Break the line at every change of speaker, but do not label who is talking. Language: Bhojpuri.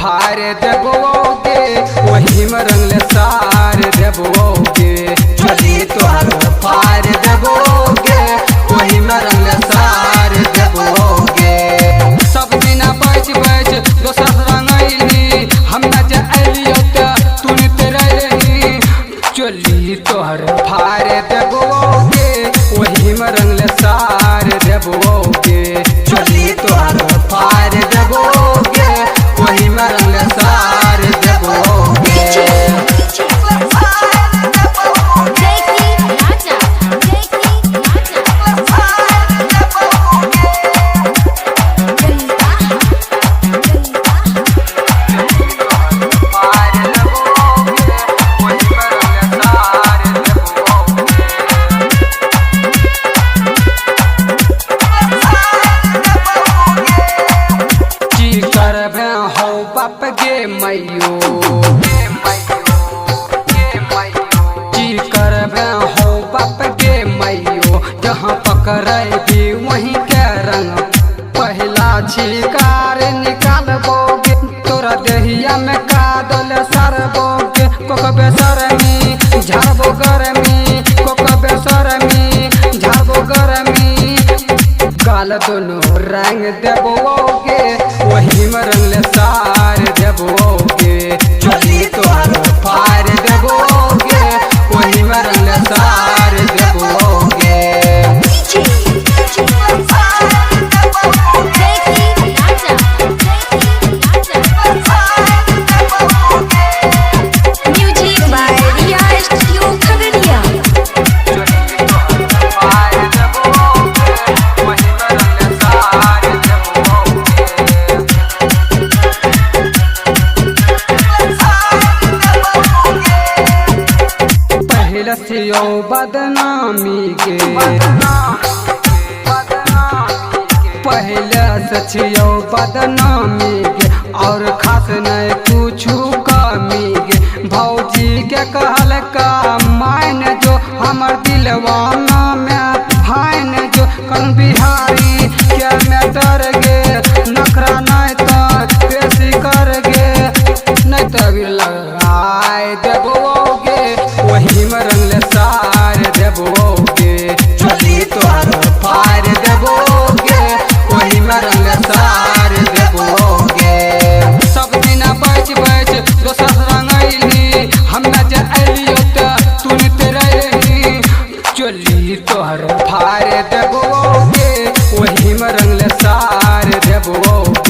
फार देबोगे वही में रंगले सार देबोगे चली तोहर फार देबोगे वही में रंगले सार देबोगे सब दिना बैच बैच दोसर रंगैली हम न जाइलियो त तूने तेरे रही चली तोहर फार देबोगे वही में रंगले सार देबोगे चली तोहर फार देबोगे वही में रंगले सार देबोगे बाप गे मैयो जी करबे हो बाप गे मैयो जहाँ पकड़े भी वहीं के रंग पहला छिकार निकालबोगे तोरा देहिया में कादल सरबोगे कोकबे सरमी झाड़बो गरमी कोकबे सरमी झाड़बो गरमी गाल दोनों रंग देबोगे वही में रंगले सार देबोगे चली तोहर फार देबोगे वही में रंगले सार देबोगे लसियो बदनामी के पहले सचियो बदनामी के और खास नहीं कुछ कमी के भौजी के कहल का मान जो हमर दिलवाना में फाइन जो कौन बिहारी के में डर गे नखरा नहीं तो बेसी कर गे नहीं तो लगाए देबोगे वही में रंगले सार देबोगे चली तोहर फार देबोगे वही में रंगले सार देबोगे सब दिना बैच बैच दोसर रंगैली हम न जाइलियो त तूने तेरे रही चली तोहर फार देबोगे वही में रंगले सार देबोगे।